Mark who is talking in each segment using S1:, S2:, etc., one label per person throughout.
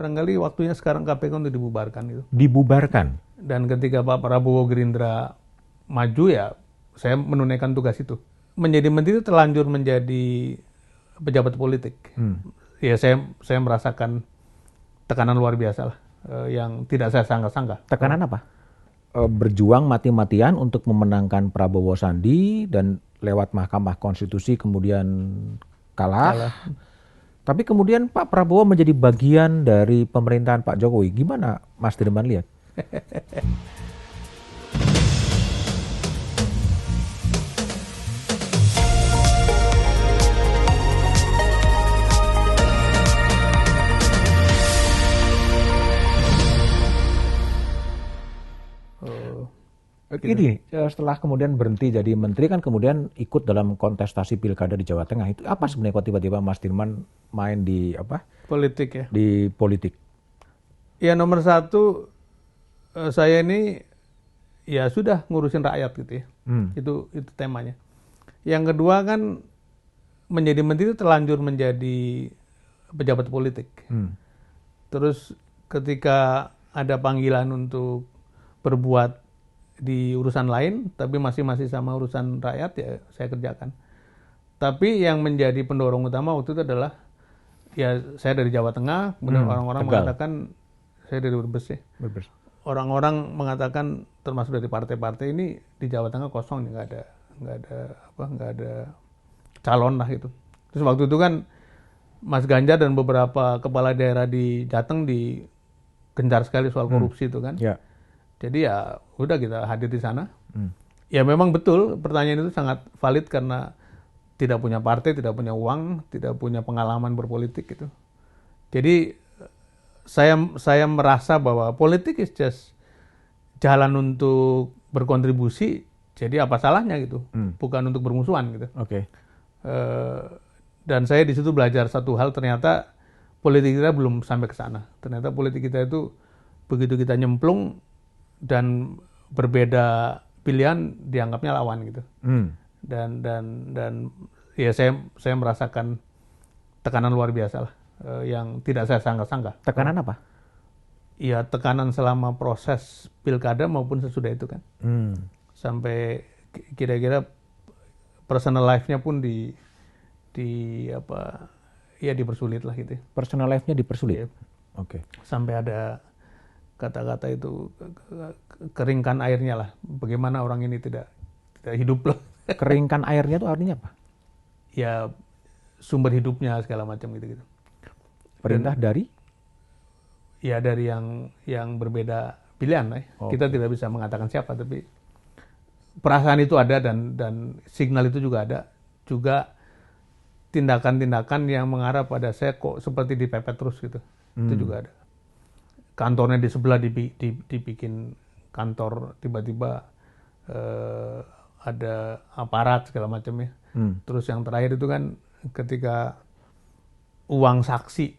S1: barangkali waktunya sekarang KPK untuk dibubarkan gitu.
S2: Dibubarkan?
S1: Dan ketika Pak Prabowo Gerindra maju ya saya menunaikan tugas itu. Menjadi menteri itu terlanjur menjadi pejabat politik. Ya saya merasakan tekanan luar biasa lah, yang tidak saya sangka-sangka.
S2: Tekanan apa? Berjuang mati-matian untuk memenangkan Prabowo Sandi dan lewat Mahkamah Konstitusi kemudian kalah. Tapi kemudian Pak Prabowo menjadi bagian dari pemerintahan Pak Jokowi. Gimana Mas Dirman lihat? Ini setelah kemudian berhenti jadi menteri kan kemudian ikut dalam kontestasi pilkada di Jawa Tengah. Itu apa sebenarnya kok tiba-tiba Mas Dirman main di
S1: politik ya?
S2: Di politik.
S1: Ya nomor satu, saya ini ya sudah ngurusin rakyat gitu ya. Itu temanya. Yang kedua kan menjadi menteri itu terlanjur menjadi pejabat politik. Terus ketika ada panggilan untuk berbuat di urusan lain, tapi masih sama urusan rakyat ya saya kerjakan. Tapi yang menjadi pendorong utama waktu itu adalah ya saya dari Jawa Tengah, kemudian orang-orang mengatakan saya dari Brebes ya. Orang-orang mengatakan termasuk dari partai-partai ini di Jawa Tengah kosong, nggak ada calon lah gitu. Terus waktu itu kan Mas Ganjar dan beberapa kepala daerah di Jateng dikencar sekali soal korupsi itu kan.
S2: Ya.
S1: Jadi ya udah kita hadir di sana. Ya memang betul pertanyaan itu sangat valid karena tidak punya partai, tidak punya uang, tidak punya pengalaman berpolitik gitu. Jadi saya merasa bahwa politik is just jalan untuk berkontribusi. Jadi apa salahnya gitu? Bukan untuk bermusuhan gitu.
S2: Oke.
S1: Dan saya di situ belajar satu hal, ternyata politik kita belum sampai ke sana. Ternyata politik kita itu begitu kita nyemplung dan berbeda pilihan dianggapnya lawan gitu. Dan ya saya merasakan tekanan luar biasa lah, yang tidak saya sangka-sangka.
S2: Tekanan apa?
S1: Ya tekanan selama proses pilkada maupun sesudah itu kan. Sampai kira-kira personal life-nya pun dipersulit lah gitu.
S2: Personal life-nya dipersulit.
S1: Oke. Sampai ada kata-kata itu keringkan airnya lah. Bagaimana orang ini tidak hidup loh.
S2: Keringkan airnya itu artinya apa?
S1: Ya sumber hidupnya segala macam gitu.
S2: Perintah dari?
S1: Ya dari yang berbeda pilihan lah. Kita tidak bisa mengatakan siapa, tapi perasaan itu ada dan signal itu juga ada. Juga tindakan-tindakan yang mengarah pada saya kok seperti dipepet terus gitu. Itu juga ada. Kantornya di sebelah dibikin kantor, tiba-tiba ada aparat segala macam ya. Terus yang terakhir itu kan ketika uang saksi,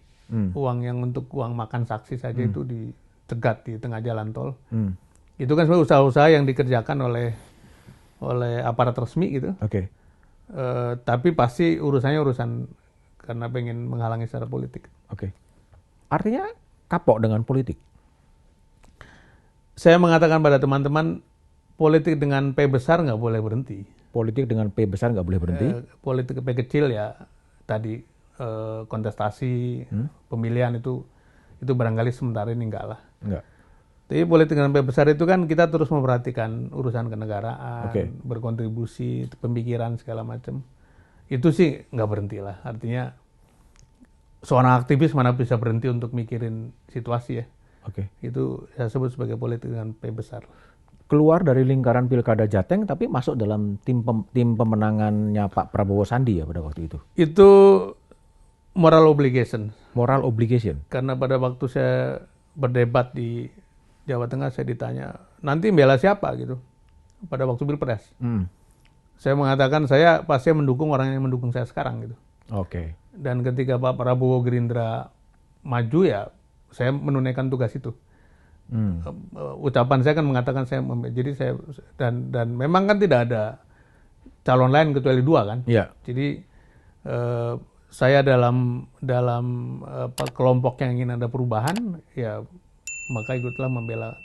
S1: uang yang untuk uang makan saksi saja itu dicegat di tengah jalan tol. Itu kan sebenarnya usaha-usaha yang dikerjakan oleh aparat resmi gitu.
S2: Oke.
S1: Tapi pasti urusannya urusan karena pengen menghalangi secara politik.
S2: Oke. Artinya kapok dengan politik?
S1: Saya mengatakan pada teman-teman, politik dengan P besar nggak boleh berhenti.
S2: Politik dengan P besar nggak boleh berhenti?
S1: Politik P kecil ya tadi kontestasi, pemilihan itu barangkali sementara ini enggak lah.
S2: Enggak.
S1: Tapi politik dengan P besar itu kan kita terus memperhatikan urusan kenegaraan, berkontribusi, pemikiran segala macam. Itu sih nggak berhenti lah. Artinya seorang aktivis mana bisa berhenti untuk mikirin situasi ya. Itu saya sebut sebagai politik dengan P besar.
S2: Keluar dari lingkaran pilkada Jateng tapi masuk dalam tim pemenangannya Pak Prabowo Sandi ya pada waktu itu?
S1: Itu moral obligation.
S2: Moral obligation?
S1: Karena pada waktu saya berdebat di Jawa Tengah saya ditanya, nanti bela siapa gitu pada waktu Pilpres. Saya mengatakan saya pasti mendukung orang yang mendukung saya sekarang gitu. Dan ketika Pak Prabowo Gerindra maju ya saya menunaikan tugas itu. Ucapan saya kan mengatakan jadi saya dan memang kan tidak ada calon lain kecuali dua kan. Jadi saya dalam kelompok yang ingin ada perubahan, ya maka ikutlah membela,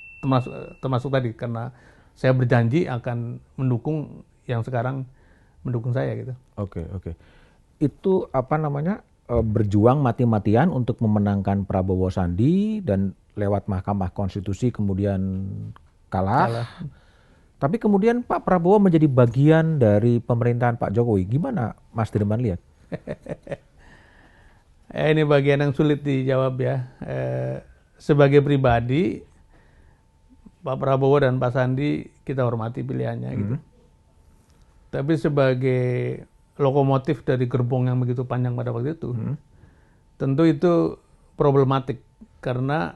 S1: termasuk tadi karena saya berjanji akan mendukung yang sekarang mendukung saya gitu.
S2: Oke. Itu berjuang mati-matian untuk memenangkan Prabowo Sandi dan lewat Mahkamah Konstitusi kemudian kalah. Tapi kemudian Pak Prabowo menjadi bagian dari pemerintahan Pak Jokowi. Gimana Mas Dirman lihat?
S1: Ini bagian yang sulit dijawab ya. Sebagai pribadi, Pak Prabowo dan Pak Sandi kita hormati pilihannya gitu. Tapi sebagai lokomotif dari gerbong yang begitu panjang pada waktu itu, tentu itu problematik karena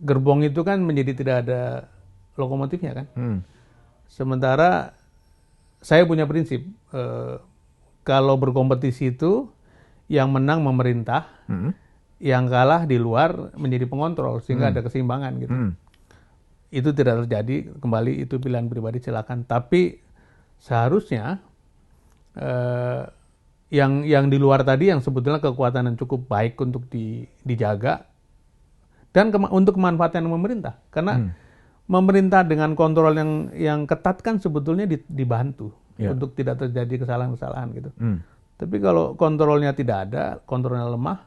S1: gerbong itu kan menjadi tidak ada lokomotifnya kan. Sementara saya punya prinsip, kalau berkompetisi itu yang menang memerintah, yang kalah di luar menjadi pengontrol sehingga ada keseimbangan gitu. Itu tidak terjadi, kembali itu pilihan pribadi silakan. Tapi seharusnya yang di luar tadi yang sebetulnya kekuatan yang cukup baik untuk dijaga dan untuk kemanfaatan pemerintah, karena pemerintah dengan kontrol yang ketat kan sebetulnya dibantu untuk tidak terjadi kesalahan-kesalahan gitu. Tapi kalau kontrolnya tidak ada, kontrolnya lemah,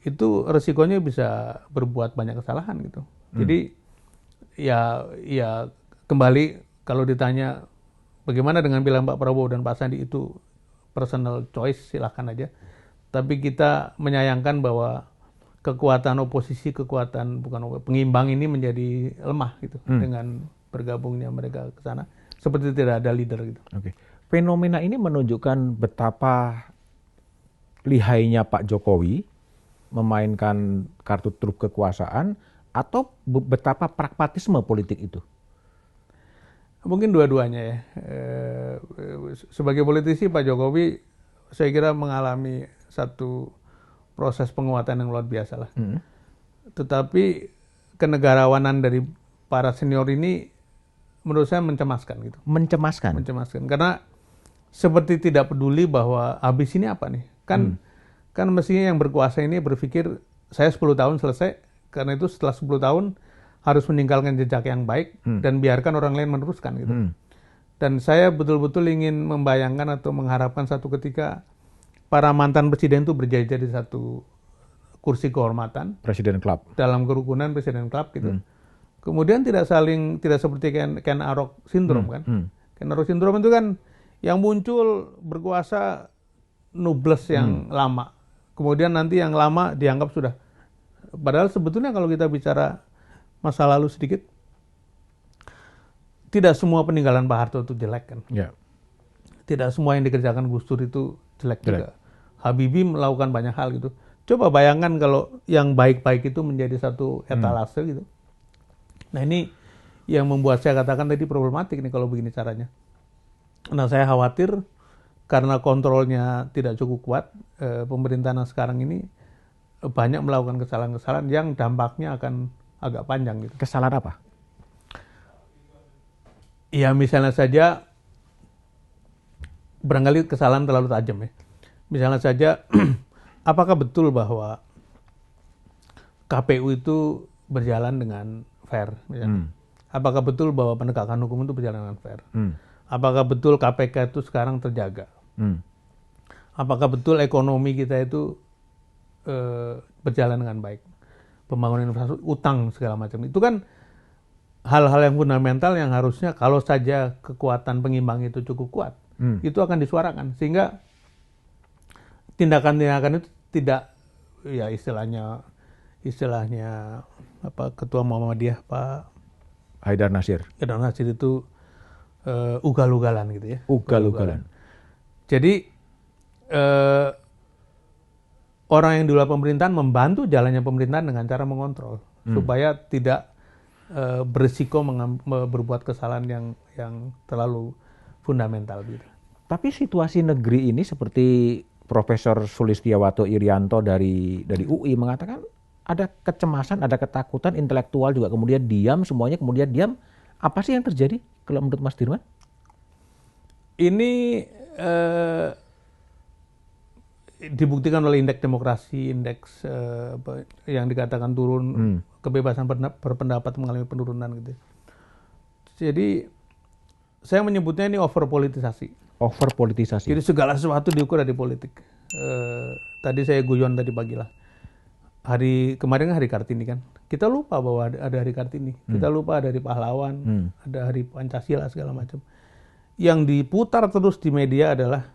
S1: itu resikonya bisa berbuat banyak kesalahan gitu. Jadi ya kembali kalau ditanya bagaimana dengan pilihan Pak Prabowo dan Pak Sandi, itu personal choice, silahkan aja. Tapi kita menyayangkan bahwa kekuatan oposisi, pengimbang ini menjadi lemah gitu dengan bergabungnya mereka ke sana. Seperti tidak ada leader gitu.
S2: Oke. Fenomena ini menunjukkan betapa lihainya Pak Jokowi memainkan kartu truf kekuasaan atau betapa pragmatisme politik itu.
S1: Mungkin dua-duanya ya. Sebagai politisi Pak Jokowi saya kira mengalami satu proses penguatan yang luar biasa lah. Tetapi kenegarawanan dari para senior ini menurut saya mencemaskan gitu.
S2: Mencemaskan
S1: karena seperti tidak peduli bahwa habis ini apa nih. Kan mestinya yang berkuasa ini berpikir saya 10 tahun selesai, karena itu setelah 10 tahun harus meninggalkan jejak yang baik dan biarkan orang lain meneruskan gitu. Dan saya betul-betul ingin membayangkan atau mengharapkan satu ketika para mantan presiden itu berjajar di satu kursi kehormatan,
S2: Presiden Club,
S1: dalam kerukunan Presiden Club gitu. Kemudian tidak seperti Ken Arok syndrome kan. Ken Arok syndrome itu kan yang muncul berkuasa nobles yang lama. Kemudian nanti yang lama dianggap sudah. Padahal sebetulnya kalau kita bicara masa lalu sedikit, tidak semua peninggalan Pak Harto itu jelek kan. Tidak semua yang dikerjakan Gus Dur itu jelek juga. Habibie melakukan banyak hal gitu. Coba bayangkan kalau yang baik-baik itu menjadi satu etalase gitu. Nah ini yang membuat saya katakan tadi problematik nih kalau begini caranya. Nah saya khawatir karena kontrolnya tidak cukup kuat, pemerintahan sekarang ini banyak melakukan kesalahan-kesalahan yang dampaknya akan agak panjang gitu.
S2: Kesalahan apa?
S1: Ya misalnya saja, barangkali kesalahan terlalu tajam ya. Misalnya saja, apakah betul bahwa KPU itu berjalan dengan fair? Misalnya? Apakah betul bahwa penegakan hukum itu berjalan dengan fair? Apakah betul KPK itu sekarang terjaga? Apakah betul ekonomi kita itu berjalan dengan baik? Pembangunan infrastruktur, utang segala macam. Itu kan hal-hal yang fundamental yang harusnya kalau saja kekuatan pengimbang itu cukup kuat, itu akan disuarakan. Sehingga tindakan-tindakan itu tidak, ya istilahnya apa, Ketua Muhammadiyah Pak
S2: Haidar Nasir
S1: itu ugal-ugalan gitu ya.
S2: Ugal-ugalan.
S1: Jadi orang yang di luar pemerintahan membantu jalannya pemerintahan dengan cara mengontrol supaya tidak berisiko berbuat kesalahan yang terlalu fundamental gitu.
S2: Tapi situasi negeri ini seperti Profesor Sulistiawato Irianto dari UI mengatakan ada kecemasan, ada ketakutan, intelektual juga kemudian diam, semuanya kemudian diam. Apa sih yang terjadi kalau menurut Mas Dirman?
S1: Ini dibuktikan oleh indeks demokrasi, indeks yang dikatakan turun, kebebasan berpendapat mengalami penurunan gitu. Jadi saya menyebutnya ini overpolitisasi.
S2: Overpolitisasi.
S1: Jadi segala sesuatu diukur dari politik. Tadi saya guyon tadi pagi lah. Kemarin hari Kartini kan. Kita lupa bahwa ada hari Kartini. Kita lupa ada hari pahlawan, ada hari Pancasila segala macam. Yang diputar terus di media adalah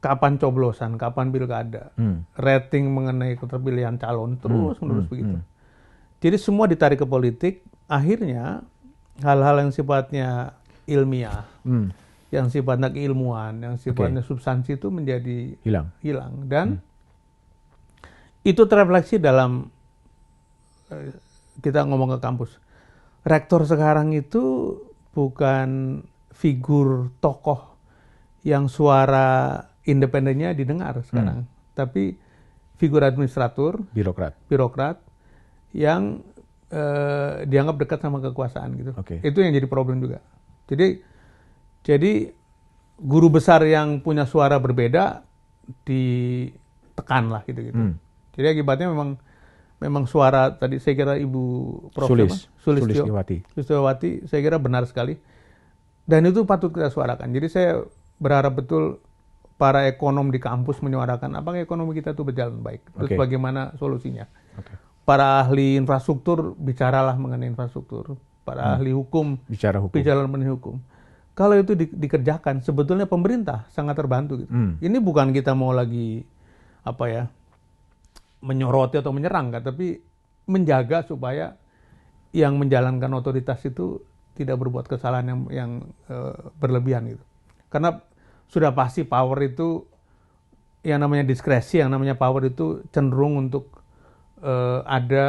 S1: kapan coblosan, kapan pilkada, rating mengenai keterpilihan calon, terus-menerus begitu. Jadi semua ditarik ke politik, akhirnya hal-hal yang sifatnya ilmiah, yang sifatnya keilmuan, yang sifatnya substansi itu menjadi hilang. Dan itu terrefleksi dalam, kita ngomong ke kampus, rektor sekarang itu bukan figur tokoh yang suara independennya didengar sekarang, tapi figur administratur, birokrat yang dianggap dekat sama kekuasaan gitu. Itu yang jadi problem juga. Jadi guru besar yang punya suara berbeda ditekan lah gitu. Jadi akibatnya memang suara tadi saya kira Ibu Prof. Sulistiowati saya kira benar sekali, dan itu patut kita suarakan. Jadi saya berharap betul para ekonom di kampus menyuarakan apakah ekonomi kita itu berjalan baik, terus bagaimana solusinya. Para ahli infrastruktur bicaralah mengenai infrastruktur, para ahli hukum bicara mengenai hukum. Kalau itu dikerjakan, sebetulnya pemerintah sangat terbantu gitu. Ini bukan kita mau lagi menyoroti atau menyerang, tapi menjaga supaya yang menjalankan otoritas itu tidak berbuat kesalahan yang berlebihan gitu. Karena sudah pasti power itu, yang namanya diskresi, yang namanya power itu cenderung untuk ada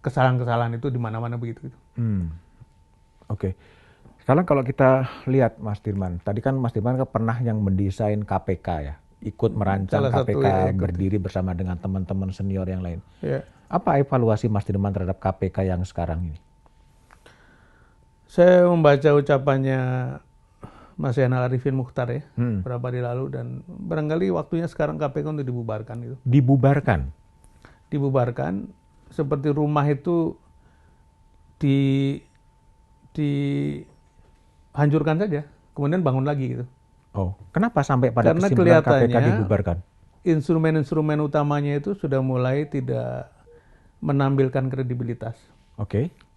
S1: kesalahan-kesalahan itu di mana-mana begitu.
S2: Sekarang kalau kita lihat Mas Dirman, tadi kan Mas Dirman pernah yang mendesain KPK ya, ikut merancang KPK, berdiri bersama dengan teman-teman senior yang lain. Apa evaluasi Mas Dirman terhadap KPK yang sekarang ini?
S1: Saya membaca ucapannya Mas Zainal Arifin Mukhtar ya, beberapa hari lalu, dan barangkali waktunya sekarang KPK untuk dibubarkan gitu. Dibubarkan, seperti rumah itu dihancurkan saja, kemudian bangun lagi gitu.
S2: Kenapa sampai pada kesimpulan KPK dibubarkan?
S1: Instrumen-instrumen utamanya itu sudah mulai tidak menampilkan kredibilitas.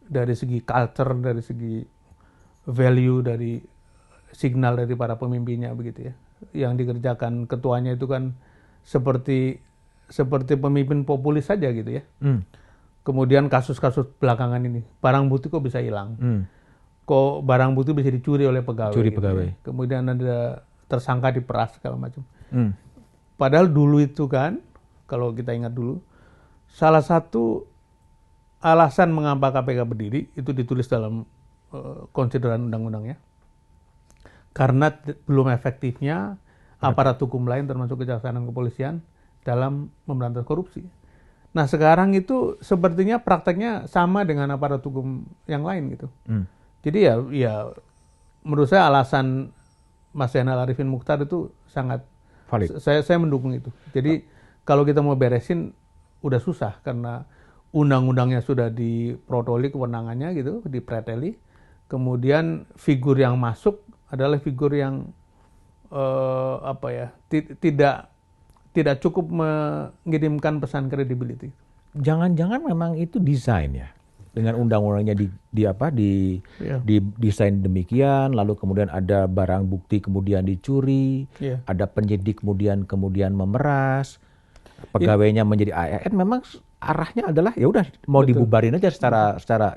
S1: Dari segi culture, dari segi value, dari signal dari para pemimpinnya begitu ya. Yang dikerjakan ketuanya itu kan seperti pemimpin populis saja gitu ya. Kemudian kasus-kasus belakangan ini, barang bukti kok bisa hilang, kok barang bukti bisa dicuri oleh pegawai. Ya. Kemudian ada tersangka diperas segala macam. Padahal dulu itu kan, kalau kita ingat dulu, salah satu alasan mengapa KPK berdiri itu ditulis dalam konsideran undang-undangnya. Karena belum efektifnya aparat hukum lain termasuk kejaksaan dan kepolisian dalam memberantas korupsi. Nah sekarang itu sepertinya prakteknya sama dengan aparat hukum yang lain gitu. Jadi ya menurut saya alasan Mas Zainal Arifin Mukhtar itu sangat valid. Saya mendukung itu. Jadi kalau kita mau beresin udah susah karena undang-undangnya sudah diprotoli kewenangannya gitu, dipreteli. Kemudian figur yang masuk adalah figur yang tidak cukup mengirimkan pesan credibility.
S2: Jangan-jangan memang itu desain ya, dengan undang-undangnya didesain demikian, lalu kemudian ada barang bukti kemudian dicuri, ada penyidik kemudian memeras, pegawainya menjadi ASN. Memang arahnya adalah ya udah mau dibubarin aja secara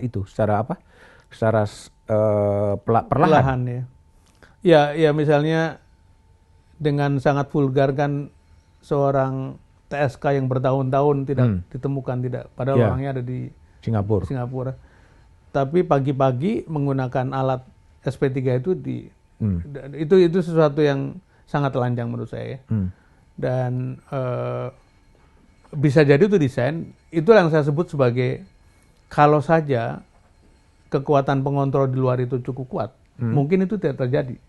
S2: perlahan. Ya misalnya dengan sangat vulgar kan seorang TSK yang bertahun-tahun tidak ditemukan, padahal orangnya ada di Singapura. Tapi pagi-pagi menggunakan alat SP3 itu sesuatu yang sangat telanjang menurut saya. Dan bisa jadi itu desain. Itulah yang saya sebut sebagai kalau saja kekuatan pengontrol di luar itu cukup kuat, mungkin itu tidak terjadi.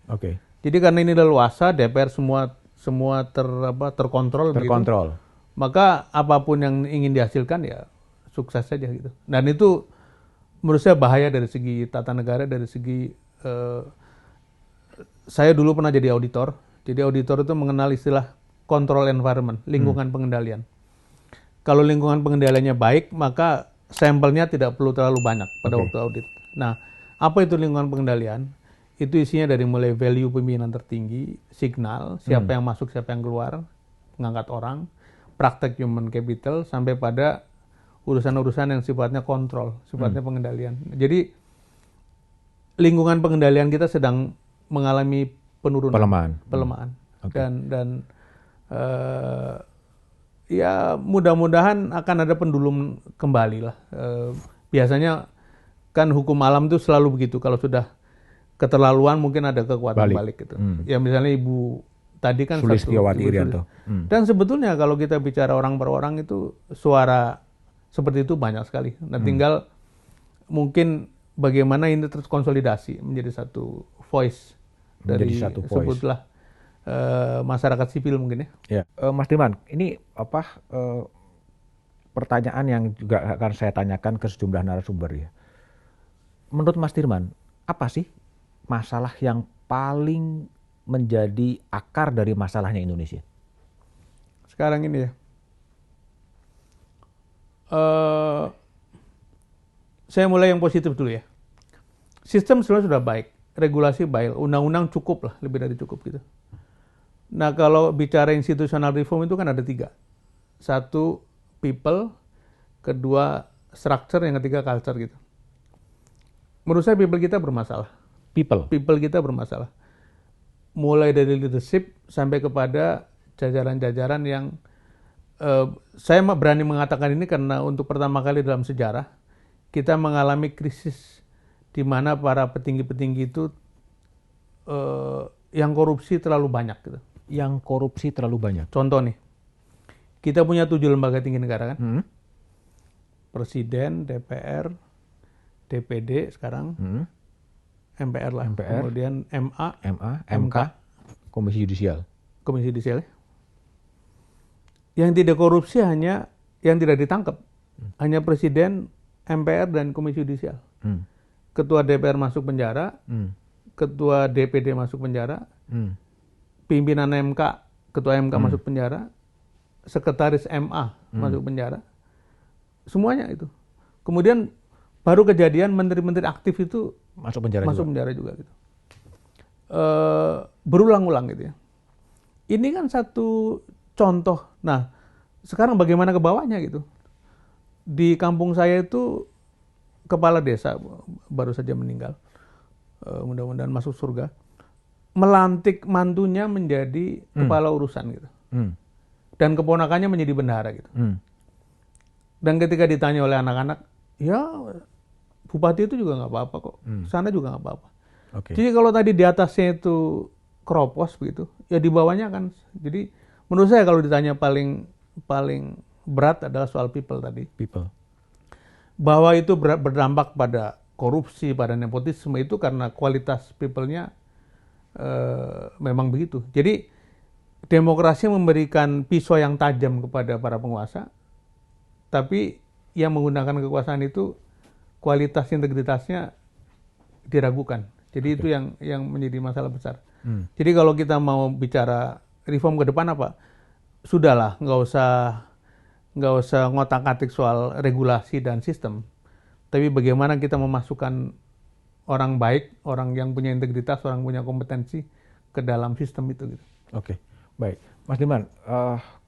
S2: Jadi karena ini leluasa, DPR semua
S1: semua terkontrol.
S2: Terkontrol.
S1: Begitu, maka apapun yang ingin dihasilkan ya sukses saja gitu. Dan itu menurut saya bahaya dari segi tata negara, dari segi saya dulu pernah jadi auditor. Jadi auditor itu mengenal istilah control environment, lingkungan pengendalian. Kalau lingkungan pengendaliannya baik, maka sampelnya tidak perlu terlalu banyak pada waktu audit. Nah, apa itu lingkungan pengendalian? Itu isinya dari mulai value pimpinan tertinggi, signal, siapa yang masuk, siapa yang keluar, mengangkat orang, praktek human capital, sampai pada urusan-urusan yang sifatnya kontrol, sifatnya pengendalian. Jadi lingkungan pengendalian kita sedang mengalami penurunan, pelemahan. Dan ya mudah-mudahan akan ada pendulum kembali lah. Biasanya kan hukum alam itu selalu begitu, kalau sudah keterlaluan mungkin ada kekuatan balik gitu. Ya misalnya Ibu tadi kan
S2: Sulistyowati Irianto.
S1: Dan sebetulnya kalau kita bicara orang per orang itu suara seperti itu banyak sekali. Nah tinggal mungkin bagaimana ini terkonsolidasi menjadi satu voice dari sebutlah masyarakat sipil mungkin ya.
S2: Mas Dirman, ini pertanyaan yang juga akan saya tanyakan ke sejumlah narasumber ya. Menurut Mas Dirman, apa sih masalah yang paling menjadi akar dari masalahnya Indonesia?
S1: Sekarang ini ya, saya mulai yang positif dulu ya. Sistem sebenarnya sudah baik, regulasi baik, undang-undang cukup lah, lebih dari cukup gitu. Nah kalau bicara institutional reform itu kan ada 3. 1, people, kedua structure, yang ketiga culture gitu. Menurut saya people kita bermasalah. People kita bermasalah. Mulai dari leadership sampai kepada jajaran-jajaran yang saya berani mengatakan ini karena untuk pertama kali dalam sejarah kita mengalami krisis di mana para petinggi-petinggi itu yang korupsi terlalu banyak gitu.
S2: Yang korupsi terlalu banyak.
S1: Contoh nih, kita punya 7 lembaga tinggi negara kan, Presiden, DPR, DPD sekarang, MPR lah, kemudian MA,
S2: MK, Komisi Yudisial.
S1: Yang tidak korupsi hanya yang tidak ditangkap, hanya Presiden, MPR dan Komisi Yudisial. Ketua DPR masuk penjara, Ketua DPD masuk penjara, pimpinan MK, Ketua MK masuk penjara, Sekretaris MA masuk penjara, semuanya itu. Kemudian baru kejadian menteri-menteri aktif itu
S2: masuk penjara
S1: juga gitu. Berulang-ulang gitu ya. Ini kan satu contoh. Nah, sekarang bagaimana ke bawahnya gitu. Di kampung saya itu kepala desa baru saja meninggal. Mudah-mudahan masuk surga. Melantik mantunya menjadi kepala urusan gitu. Dan keponakannya menjadi bendahara gitu. Dan ketika ditanya oleh anak-anak, ya bupati itu juga nggak apa-apa kok. Sana juga nggak apa-apa. Jadi kalau tadi di atasnya itu keropos begitu, ya di bawahnya kan. Jadi menurut saya kalau ditanya paling berat adalah soal people tadi. Bahwa itu berdampak pada korupsi, pada nepotisme itu karena kualitas people-nya memang begitu. Jadi demokrasi memberikan pisau yang tajam kepada para penguasa, tapi yang menggunakan kekuasaan itu kualitas integritasnya diragukan. Jadi itu yang menjadi masalah besar. Jadi kalau kita mau bicara reform ke depan apa? Sudahlah, nggak usah ngotak-atik soal regulasi dan sistem. Tapi bagaimana kita memasukkan orang baik, orang yang punya integritas, orang punya kompetensi ke dalam sistem itu gitu.
S2: Baik. Mas Dirman,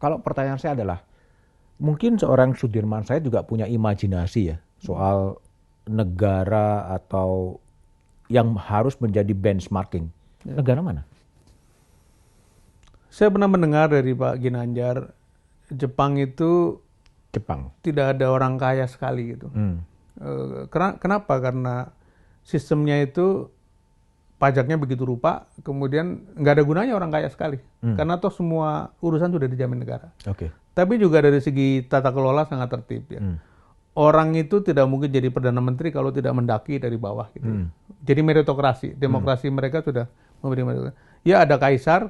S2: kalau pertanyaan saya adalah, mungkin seorang Sudirman saya juga punya imajinasi ya soal negara atau yang harus menjadi benchmarking. Negara mana?
S1: Saya pernah mendengar dari Pak Ginanjar, Jepang itu tidak ada orang kaya sekali gitu. Kenapa? Karena sistemnya itu pajaknya begitu rupa, kemudian nggak ada gunanya orang kaya sekali. Karena toh semua urusan sudah dijamin negara. Tapi juga dari segi tata kelola sangat tertib ya. Orang itu tidak mungkin jadi Perdana Menteri kalau tidak mendaki dari bawah gitu. Jadi meritokrasi, demokrasi mereka sudah memberi meritokrasi. Ya ada kaisar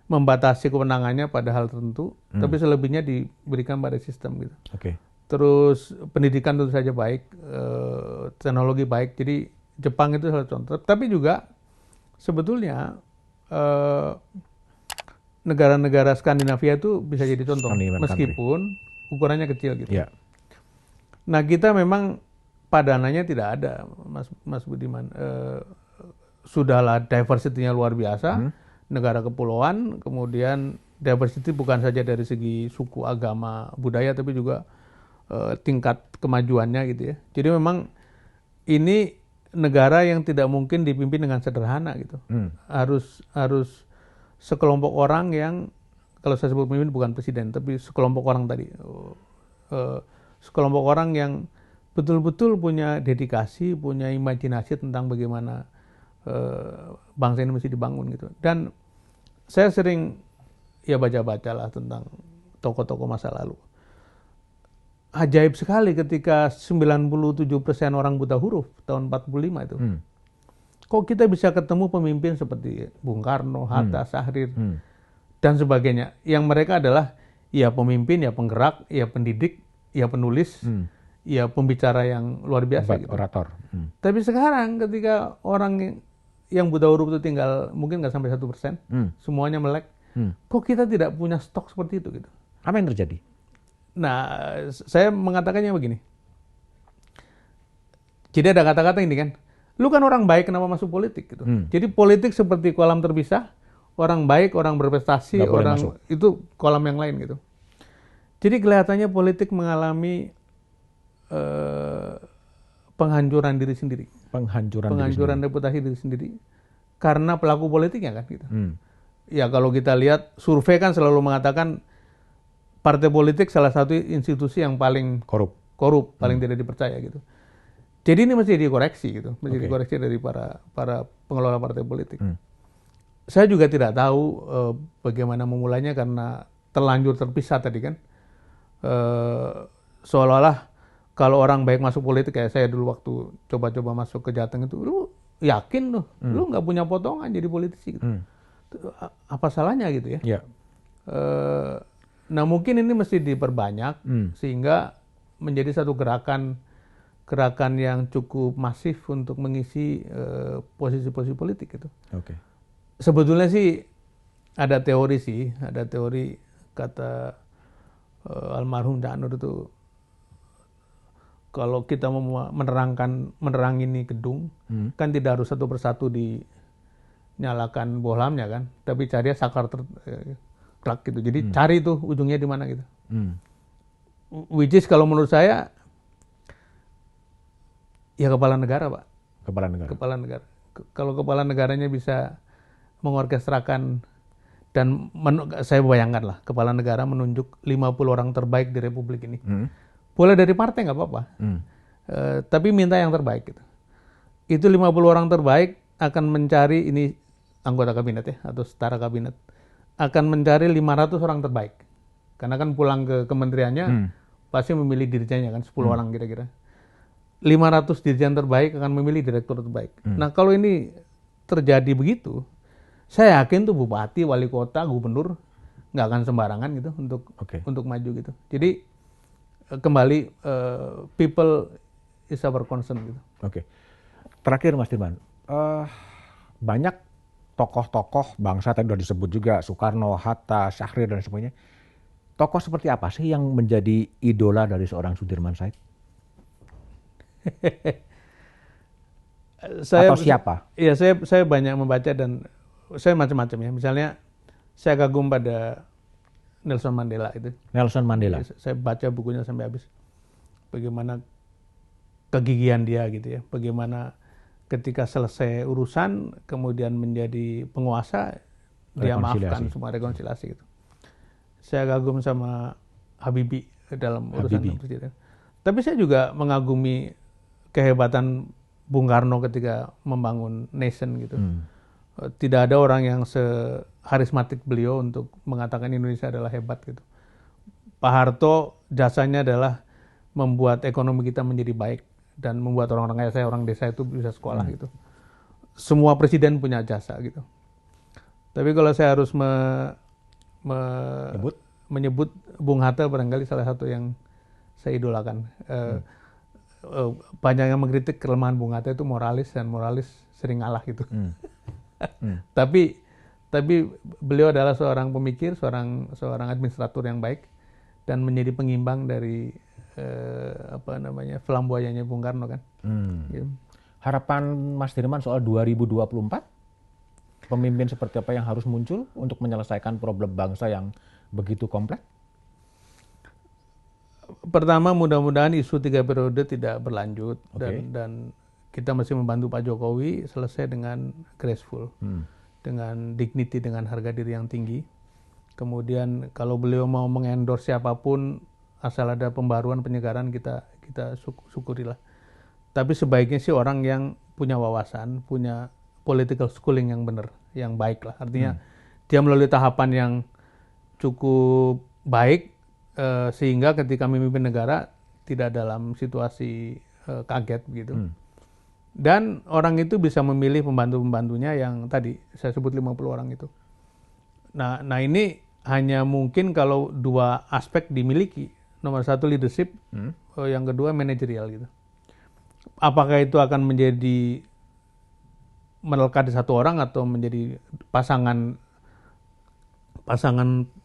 S1: membatasi kewenangannya pada hal tertentu, tapi selebihnya diberikan pada sistem gitu.
S2: Oke.
S1: Terus pendidikan tentu saja baik, teknologi baik. Jadi Jepang itu salah contoh. Tapi juga sebetulnya negara-negara Skandinavia itu bisa jadi contoh, meskipun ukurannya kecil gitu.
S2: Yeah.
S1: Nah kita memang padanannya tidak ada, Mas Budiman. Sudahlah diversity-nya luar biasa, negara kepulauan, kemudian diversity bukan saja dari segi suku, agama, budaya, tapi juga tingkat kemajuannya gitu ya. Jadi memang ini negara yang tidak mungkin dipimpin dengan sederhana gitu. Harus sekelompok orang yang, kalau saya sebut pemimpin bukan presiden, tapi sekelompok orang tadi, sekelompok orang yang betul-betul punya dedikasi, punya imajinasi tentang bagaimana bangsa ini mesti dibangun gitu. Dan saya sering ya baca-baca lah tentang tokoh-tokoh masa lalu. Ajaib sekali ketika 97% orang buta huruf tahun 45 itu. Kok kita bisa ketemu pemimpin seperti Bung Karno, Hatta, Syahrir, dan sebagainya. Yang mereka adalah ya pemimpin, ya penggerak, ya pendidik, ya penulis, ya pembicara yang luar biasa gitu.
S2: Orator.
S1: Tapi sekarang ketika orang yang buta huruf itu tinggal mungkin nggak sampai 1%, semuanya melek. Kok kita tidak punya stok seperti itu gitu?
S2: Apa yang terjadi?
S1: Nah, saya mengatakannya begini. Jadi ada kata-kata ini kan, lu kan orang baik kenapa masuk politik gitu. Jadi politik seperti kolam terpisah, orang baik, orang berprestasi, orang itu kolam yang lain gitu. Jadi kelihatannya politik mengalami penghancuran diri sendiri. Penghancuran reputasi diri sendiri karena pelaku politiknya kan gitu. Ya kalau kita lihat survei kan selalu mengatakan partai politik salah satu institusi yang paling korup, paling tidak dipercaya gitu. Jadi ini mesti dikoreksi gitu, mesti dikoreksi dari para pengelola partai politik. Saya juga tidak tahu bagaimana memulainya karena terlanjur terpisah tadi kan. Seolah-olah kalau orang baik masuk politik, kayak saya dulu waktu coba-coba masuk ke Jateng itu, lu yakin lu nggak punya potongan jadi politisi gitu. Apa salahnya gitu ya?
S2: Yeah.
S1: Nah mungkin ini mesti diperbanyak sehingga menjadi satu gerakan yang cukup masif untuk mengisi posisi-posisi politik gitu.
S2: Okay.
S1: Sebetulnya sih ada teori kata almarhum Cak Nur itu, kalau kita mau menerangi ini gedung, kan tidak harus satu persatu dinyalakan bohlamnya kan, tapi cari saklar kerak gitu. Jadi cari tuh ujungnya di mana gitu. Which is kalau menurut saya ya kepala negara, Pak. Kepala negara. Kalau kepala negaranya bisa mengorkestrakan dan saya bayangkan lah kepala negara menunjuk 50 orang terbaik di Republik ini. Boleh dari partai nggak apa-apa. Tapi minta yang terbaik gitu. Itu 50 orang terbaik akan mencari, ini anggota kabinet ya atau setara kabinet, akan mencari 500 orang terbaik. Karena kan pulang ke kementeriannya pasti memilih dirjennya kan 10 orang kira-kira. 500 dirjen terbaik akan memilih direktur terbaik. Nah, kalau ini terjadi begitu, saya yakin tuh bupati, wali kota, gubernur nggak akan sembarangan gitu untuk maju gitu. Jadi kembali people is our concern gitu.
S2: Oke. Terakhir Mas Dirman, banyak tokoh-tokoh bangsa tadi sudah disebut juga, Soekarno, Hatta, Syahrir dan sebagainya. Tokoh seperti apa sih yang menjadi idola dari seorang Sudirman Said? Atau siapa?
S1: Iya, saya banyak membaca dan saya macam-macam ya. Misalnya saya kagum pada Nelson Mandela itu.
S2: Nelson Mandela.
S1: Saya baca bukunya sampai habis. Bagaimana kegigihan dia gitu ya. Bagaimana ketika selesai urusan kemudian menjadi penguasa dia maafkan semua, rekonsiliasi gitu. Saya kagum sama Habibie dalam urusan presiden. Tapi saya juga mengagumi kehebatan Bung Karno ketika membangun nation gitu. Tidak ada orang yang seharismatik beliau untuk mengatakan Indonesia adalah hebat gitu. Pak Harto jasanya adalah membuat ekonomi kita menjadi baik dan membuat orang-orang kayak saya, orang desa itu bisa sekolah gitu. Semua presiden punya jasa gitu. Tapi kalau saya harus
S2: Nyebut?
S1: menyebut Bung Hatta barangkali salah satu yang saya idolakan. Banyak yang mengkritik kelemahan Bung Hatta itu moralis, dan moralis sering ngalah gitu. Tapi beliau adalah seorang pemikir, seorang administrator yang baik, dan menjadi pengimbang dari flamboyannya Bung Karno kan. Gitu.
S2: Harapan Mas Dirman soal 2024? Pemimpin seperti apa yang harus muncul untuk menyelesaikan problem bangsa yang begitu kompleks?
S1: Pertama, mudah-mudahan isu 3 periode tidak berlanjut, dan kita masih membantu Pak Jokowi selesai dengan graceful, dengan dignity, dengan harga diri yang tinggi. Kemudian kalau beliau mau mengendorse siapapun, asal ada pembaruan, penyegaran, kita syukurilah. Tapi sebaiknya sih orang yang punya wawasan, punya political schooling yang benar, yang baik lah. Artinya dia melalui tahapan yang cukup baik, sehingga ketika memimpin negara tidak dalam situasi kaget begitu. Dan orang itu bisa memilih pembantu-pembantunya yang tadi saya sebut 50 orang itu. Nah ini hanya mungkin kalau dua aspek dimiliki. Nomor satu leadership, yang kedua manajerial gitu. Apakah itu akan menjadi melekat di satu orang atau menjadi pasangan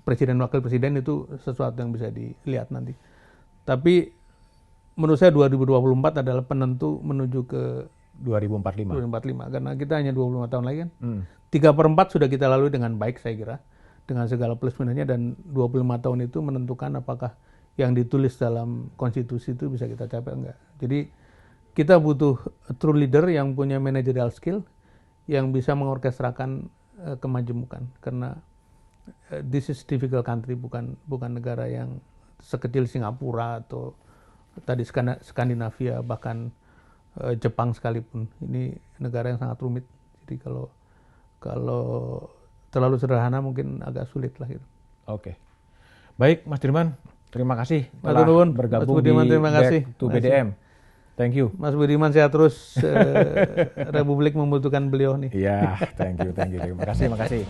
S1: presiden wakil presiden, itu sesuatu yang bisa dilihat nanti. Tapi menurut saya 2024 adalah penentu menuju ke
S2: 2045.
S1: Karena kita hanya 25 tahun lagi kan. 3/4 sudah kita lalui dengan baik saya kira, dengan segala plus minusnya, dan 25 tahun itu menentukan apakah yang ditulis dalam konstitusi itu bisa kita capai enggak. Jadi kita butuh true leader yang punya managerial skill, yang bisa mengorkestrakan kemajemukan, karena this is difficult country, bukan negara yang sekecil Singapura atau tadi Skandinavia, bahkan Jepang sekalipun. Ini negara yang sangat rumit. Jadi kalau terlalu sederhana mungkin agak sulit lah gitu.
S2: Oke. Baik, Mas Dirman, terima kasih telah bergabung
S1: Mas Budiman, terima kasih.
S2: Back to BDM. Thank you.
S1: Mas Budiman, sehat terus. Republik membutuhkan beliau nih.
S2: Iya, thank you. Terima kasih.